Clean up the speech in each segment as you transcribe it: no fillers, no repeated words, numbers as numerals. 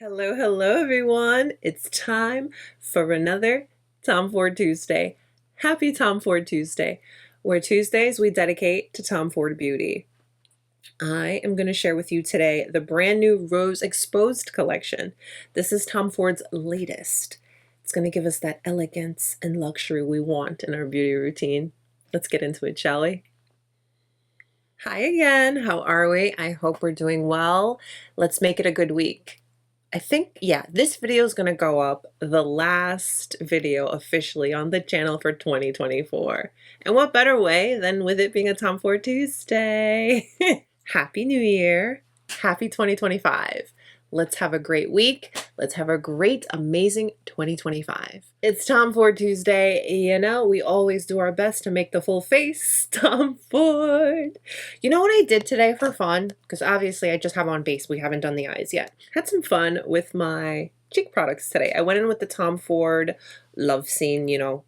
Hello, hello everyone. It's time for another Tom Ford Tuesday. Happy Tom Ford Tuesday, where Tuesdays we dedicate to Tom Ford beauty. I am going to share with you today the brand new Rose Exposed collection. This is Tom Ford's latest. It's going to give us that elegance and luxury we want in our beauty routine. Let's get into it, shall we? Hi again. How are we? I hope we're doing well. Let's make it a good week. I think, yeah, this video is going to go up the last video officially on the channel for 2024. And what better way than with it being a Tom Ford Tuesday? Happy New Year. Happy 2025. Let's have a great week. Let's have a great, amazing 2025. It's Tom Ford Tuesday. You know, we always do our best to make the full face Tom Ford. You know what I did today for fun? Because obviously I just have on base. We haven't done the eyes yet. Had some fun with my cheek products today. I went in with the Tom Ford Love Scene. You know,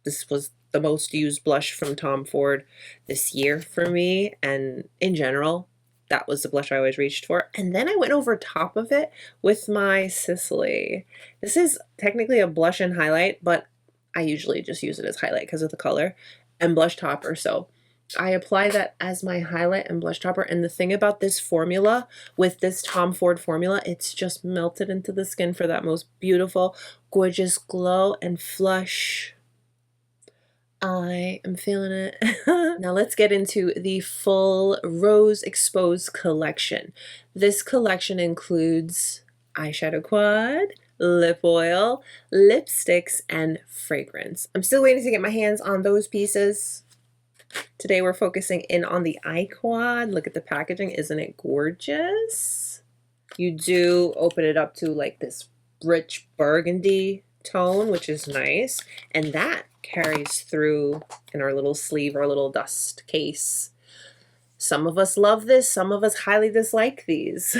this was the most used blush from Tom Ford this year for me, and in general. That was the blush I always reached for. And then I went over top of it with my Sicily. This is technically a blush and highlight, but I usually just use it as highlight because of the color, and blush topper. So I apply that as my highlight and blush topper. And the thing about this formula, with this Tom Ford formula, it's just melted into the skin for that most beautiful, gorgeous glow and flush. I am feeling it. Now let's get into the full Rose Exposed collection. This collection includes eyeshadow quad, lip oil, lipsticks, and fragrance. I'm still waiting to get my hands on those pieces. Today we're focusing in on the eye quad. Look at the packaging. Isn't it gorgeous? You do open it up to like this rich burgundy tone, which is nice, and that carries through in our little sleeve, our little dust case. Some of us love this, some of us highly dislike these.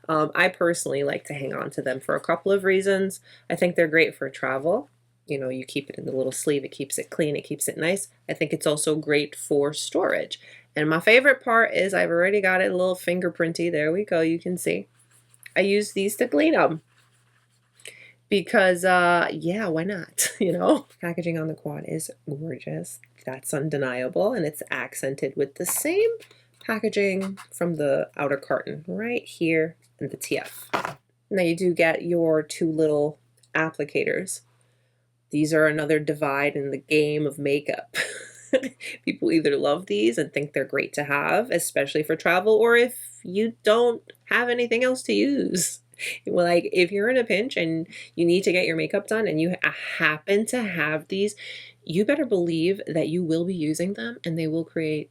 I personally like to hang on to them for a couple of reasons. I think they're great for travel. You know, you keep it in the little sleeve, it keeps it clean, it keeps it nice. I think it's also great for storage. And my favorite part is I've already got it a little fingerprinty. There we go, you can see. I use these to clean them. Because, yeah, why not, you know? Packaging on the quad is gorgeous. That's undeniable, and it's accented with the same packaging from the outer carton right here in the TF. Now you do get your two little applicators. These are another divide in the game of makeup. People either love these and think they're great to have, especially for travel, or if you don't have anything else to use. Like if you're in a pinch and you need to get your makeup done and you happen to have these, you better believe that you will be using them and they will create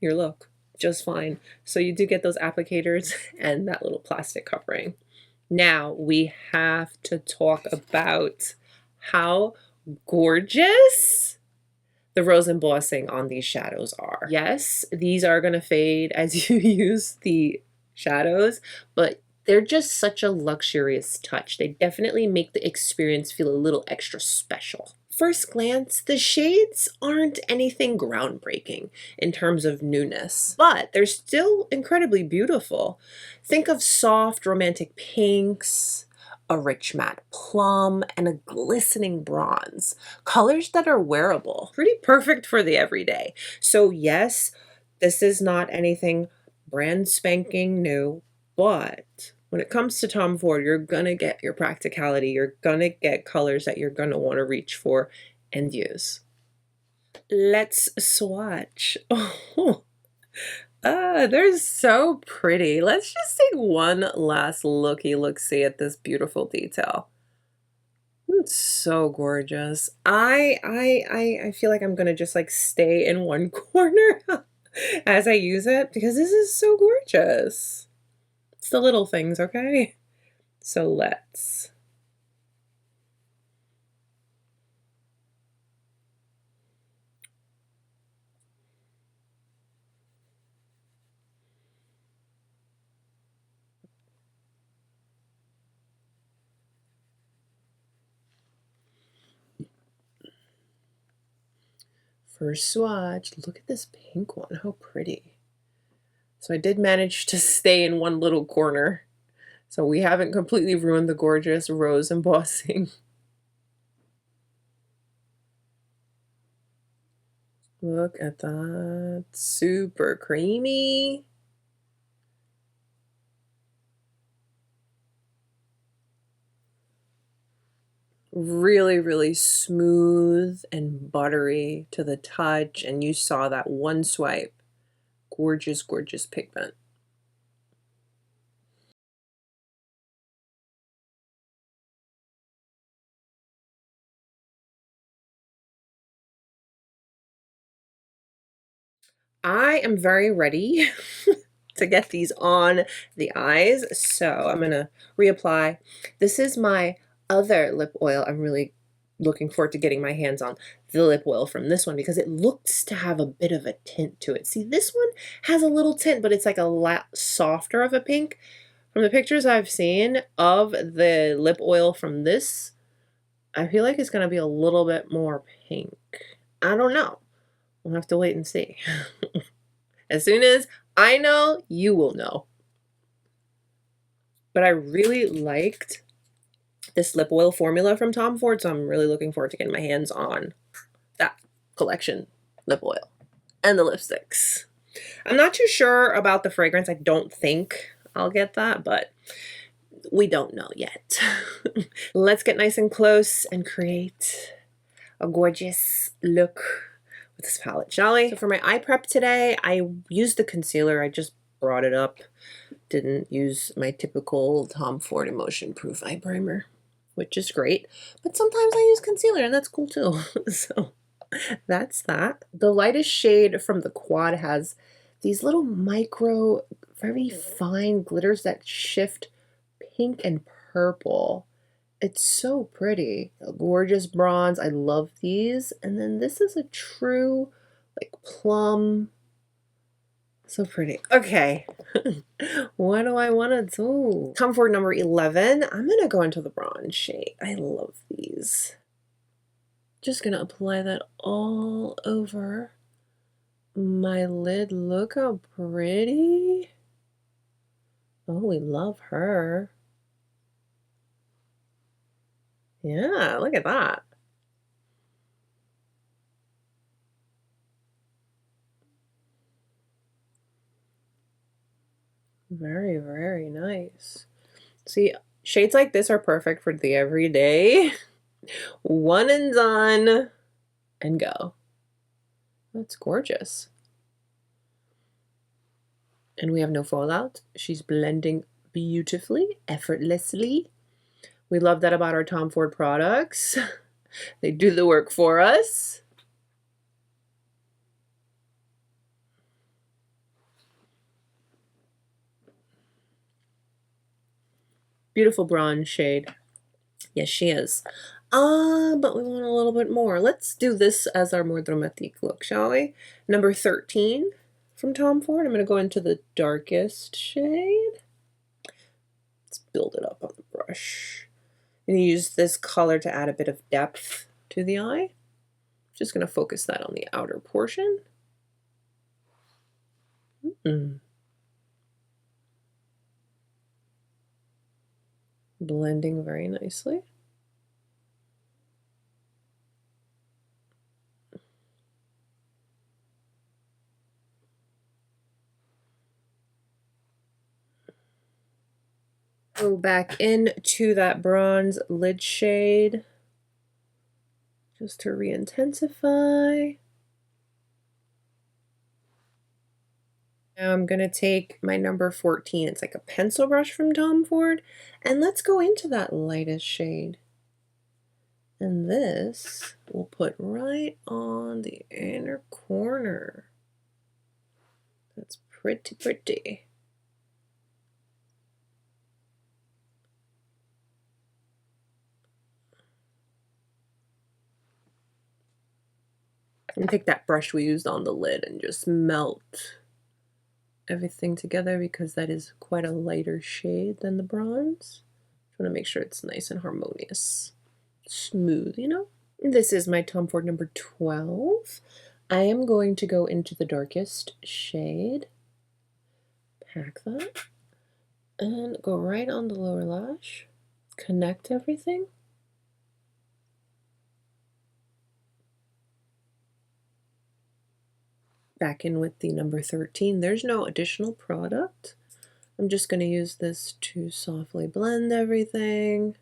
your look just fine. So you do get those applicators and that little plastic covering. Now we have to talk about how gorgeous the rose embossing on these shadows are. Yes, these are going to fade as you use the shadows, but they're just such a luxurious touch. They definitely make the experience feel a little extra special. First glance, the shades aren't anything groundbreaking in terms of newness, but they're still incredibly beautiful. Think of soft romantic pinks, a rich matte plum, and a glistening bronze. Colors that are wearable. Pretty perfect for the everyday. So yes, this is not anything brand spanking new, but when it comes to Tom Ford, you're gonna get your practicality. You're gonna get colors that you're gonna want to reach for and use. Let's swatch. Oh, they're so pretty. Let's just take one last look-see at this beautiful detail. It's so gorgeous. I feel like I'm gonna just like stay in one corner as I use it because this is so gorgeous. It's the little things, okay? So let's. First swatch, look at this pink one, how pretty. So I did manage to stay in one little corner So we haven't completely ruined the gorgeous rose embossing. Look at that. Super creamy. Really, really smooth and buttery to the touch. And you saw that one swipe. Gorgeous, gorgeous pigment. I am very ready to get these on the eyes, so I'm going to reapply. This is my other lip oil. I'm really looking forward to getting my hands on the lip oil from this one because it looks to have a bit of a tint to it. See, this one has a little tint, but it's like a lot softer of a pink. From the pictures I've seen of the lip oil from this, I feel like it's going to be a little bit more pink. I don't know. We'll have to wait and see. As soon as I know, you will know. But I really liked this lip oil formula from Tom Ford, so I'm really looking forward to getting my hands on that collection lip oil and the lipsticks. I'm not too sure about the fragrance. I don't think I'll get that, but we don't know yet. Let's get nice and close and create a gorgeous look with this palette, shall we? So for my eye prep today, I used the concealer. I just brought it up. Didn't use my typical Tom Ford Emotion Proof eye primer, which is great. But sometimes I use concealer, and that's cool too. So that's that. The lightest shade from the quad has these little micro, very fine glitters that shift pink and purple. It's so pretty. A gorgeous bronze. I love these. And then this is a true like plum. So pretty. Okay. What do I want to do? Tom Ford number 11. I'm going to go into the bronze shade. I love these. Just going to apply that all over my lid. Look how pretty. Oh, we love her. Yeah, look at that. Very, very nice. See, shades like this are perfect for the everyday. One and done, and go. That's gorgeous. And we have no fallout. She's blending beautifully, effortlessly. We love that about our Tom Ford products. They do the work for us. Beautiful bronze shade. Yes, she is. But we want a little bit more. Let's do this as our more dramatique look, shall we? Number 13 from Tom Ford. I'm going to go into the darkest shade. Let's build it up on the brush. I'm going to use this color to add a bit of depth to the eye. Just going to focus that on the outer portion. Blending very nicely. Go back into that bronze lid shade just to re-intensify. Now I'm going to take my number 14. It's like a pencil brush from Tom Ford. And let's go into that lightest shade. And this we'll put right on the inner corner. That's pretty, pretty. And take that brush we used on the lid and just melt everything together because that is quite a lighter shade than the bronze. I want to make sure it's nice and harmonious. Smooth, you know? This is my Tom Ford number 12. I am going to go into the darkest shade. Pack that. And go right on the lower lash. Connect everything. Back in with the number 13. There's no additional product. I'm just going to use this to softly blend everything.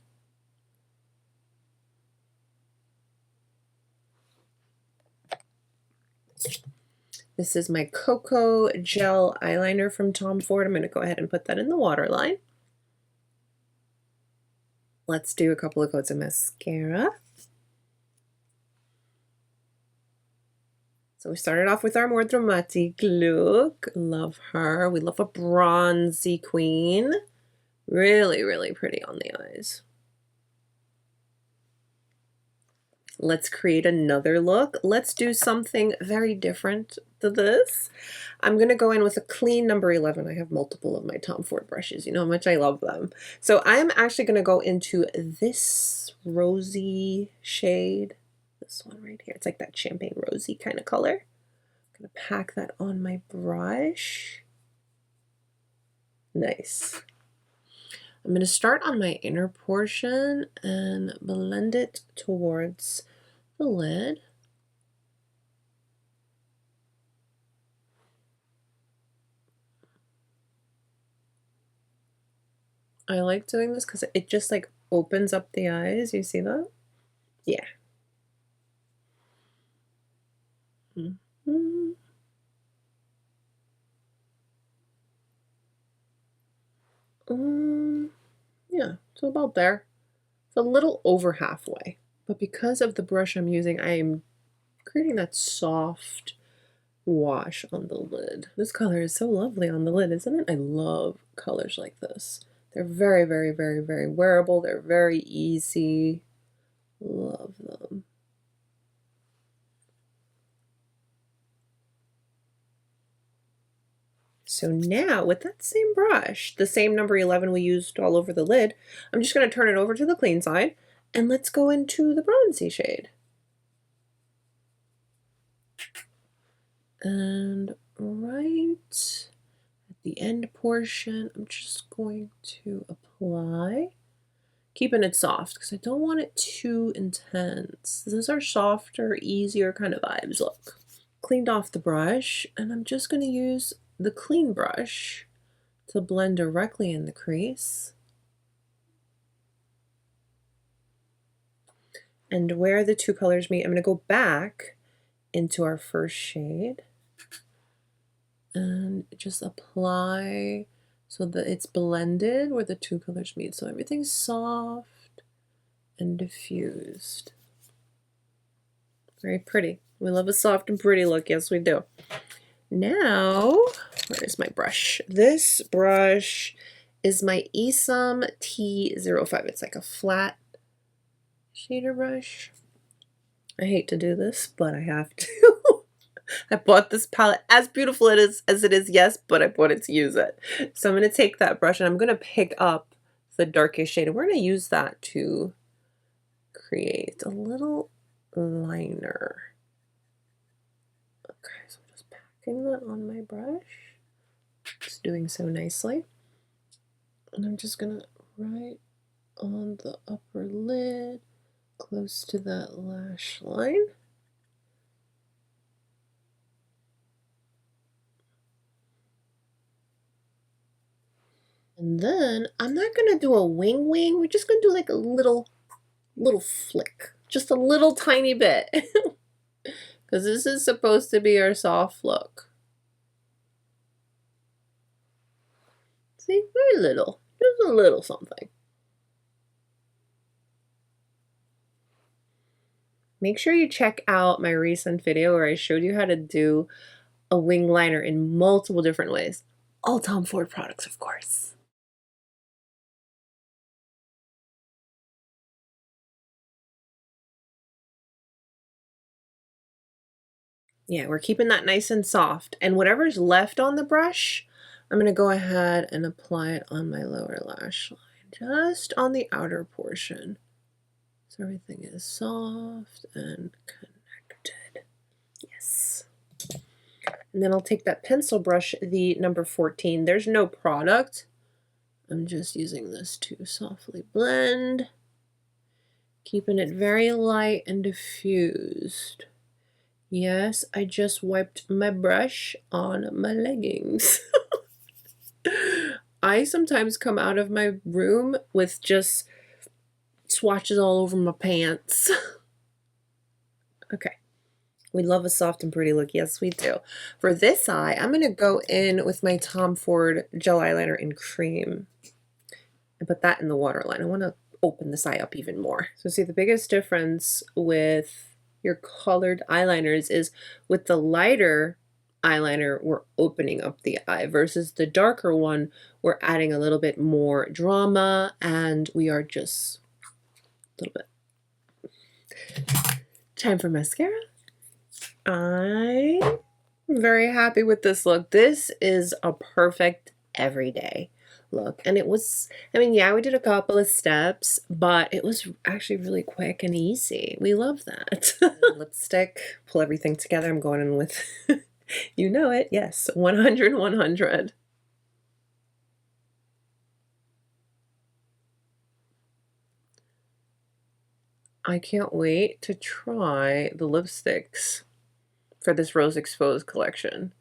This is my Cocoa Gel Eyeliner from Tom Ford. I'm going to go ahead and put that in the waterline. Let's do a couple of coats of mascara. So we started off with our more dramatic look. Love her. We love a bronzy queen. Really, really pretty on the eyes. Let's create another look. Let's do something very different to this. I'm going to go in with a clean number 11. I have multiple of my Tom Ford brushes. You know how much I love them. So I'm actually going to go into this rosy shade. This one right here. It's like that champagne rosy kind of color. I'm going to pack that on my brush. Nice. I'm going to start on my inner portion and blend it towards the lid. I like doing this because it just like opens up the eyes. You see that? Yeah. Mm-hmm. Yeah, so about there. It's a little over halfway. But because of the brush I'm using, I'm creating that soft wash on the lid. This color is so lovely on the lid, isn't it? I love colors like this. They're very, very, very, very wearable. They're very easy. Love them. So now with that same brush, the same number 11 we used all over the lid, I'm just going to turn it over to the clean side and let's go into the bronzy shade. And right at the end portion, I'm just going to apply, keeping it soft because I don't want it too intense. These are softer, easier kind of vibes. Look, cleaned off the brush, and I'm just going to use the clean brush to blend directly in the crease. And where the two colors meet, I'm going to go back into our first shade and just apply so that it's blended where the two colors meet. So everything's soft and diffused. Very pretty. We love a soft and pretty look. Yes, we do. Now, where is my brush? This brush is my Esam T05. It's like a flat shader brush. I hate to do this, but I have to. I bought this palette, as beautiful as it is, yes, but I bought it to use it. So I'm going to take that brush and I'm going to pick up the darkest shade, and we're going to use that to create a little liner. Okay, so I'm just packing that on my brush. It's doing so nicely. And I'm just going to right on the upper lid, close to that lash line. And then I'm not going to do a wing. We're just going to do like a little flick. Just a little tiny bit. Because this is supposed to be our soft look. See? Very little. Just a little something. Make sure you check out my recent video where I showed you how to do a wing liner in multiple different ways. All Tom Ford products, of course. Yeah, we're keeping that nice and soft. And whatever's left on the brush, I'm going to go ahead and apply it on my lower lash line, just on the outer portion. So everything is soft and connected. Yes. And then I'll take that pencil brush, the number 14. There's no product. I'm just using this to softly blend, keeping it very light and diffused. Yes, I just wiped my brush on my leggings. I sometimes come out of my room with just swatches all over my pants. Okay. We love a soft and pretty look. Yes, we do. For this eye, I'm going to go in with my Tom Ford gel eyeliner in cream and put that in the waterline. I want to open this eye up even more. So see, the biggest difference with your colored eyeliners is with the lighter eyeliner, we're opening up the eye versus the darker one, we're adding a little bit more drama and we are just a little bit. Time for mascara. I'm very happy with this look. This is a perfect everyday look. And it was, I mean, yeah, we did a couple of steps, but it was actually really quick and easy. We love that. Lipstick, pull everything together. I'm going in with, you know it, yes, 100, 100. I can't wait to try the lipsticks for this Rose Exposed collection.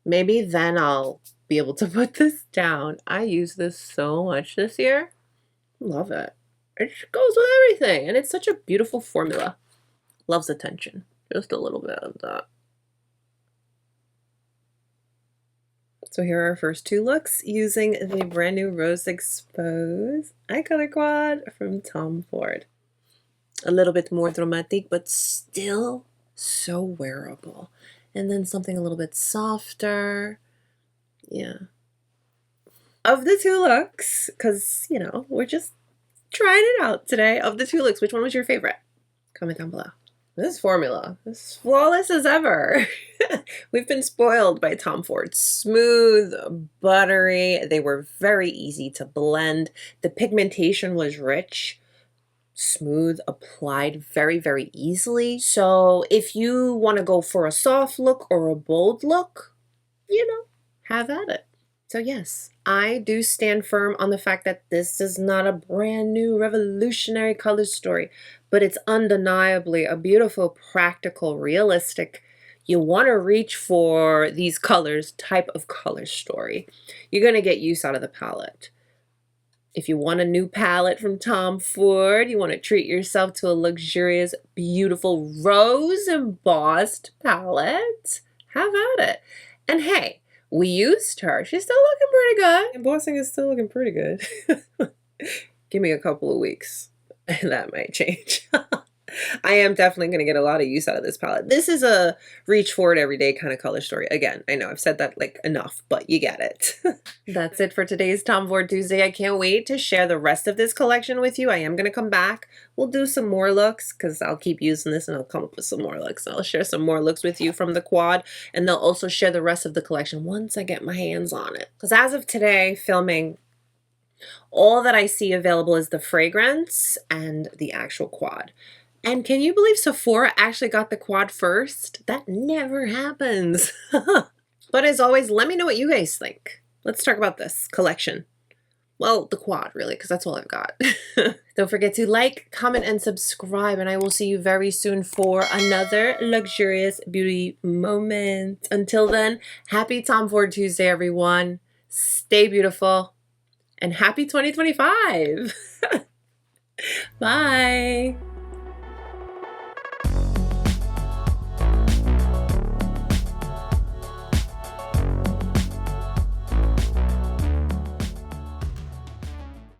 Maybe then I'll be able to put this down. I use this so much this year. Love it. It just goes with everything, and it's such a beautiful formula. Loves attention. Just a little bit of that. So here are our first two looks using the brand new Rose Exposed Eye Color Quad from Tom Ford. A little bit more dramatic, but still so wearable. And then something a little bit softer. Yeah. Of the two looks, because, you know, we're just trying it out today. Of the two looks, which one was your favorite? Comment down below. This formula is flawless as ever. We've been spoiled by Tom Ford. Smooth, buttery. They were very easy to blend. The pigmentation was rich, smooth, applied very, very easily. So if you want to go for a soft look or a bold look, you know, have at it. So yes, I do stand firm on the fact that this is not a brand new revolutionary color story, but it's undeniably a beautiful, practical, realistic, you want to reach for these colors type of color story. You're going to get use out of the palette. If you want a new palette from Tom Ford, you want to treat yourself to a luxurious, beautiful rose embossed palette, have at it. And hey, we used her. She's still looking pretty good. Embossing is still looking pretty good. Give me a couple of weeks and that might change. I am definitely going to get a lot of use out of this palette. This is a reach for it everyday kind of color story. Again, I know I've said that like enough, but you get it. That's it for today's Tom Ford Tuesday. I can't wait to share the rest of this collection with you. I am going to come back. We'll do some more looks because I'll keep using this and I'll come up with some more looks. I'll share some more looks with you from the quad, and they'll also share the rest of the collection once I get my hands on it. Because as of today, filming, all that I see available is the fragrance and the actual quad. And can you believe Sephora actually got the quad first? That never happens. But as always, let me know what you guys think. Let's talk about this collection. Well, the quad, really, because that's all I've got. Don't forget to like, comment, and subscribe, and I will see you very soon for another luxurious beauty moment. Until then, happy Tom Ford Tuesday, everyone. Stay beautiful, and happy 2025. Bye.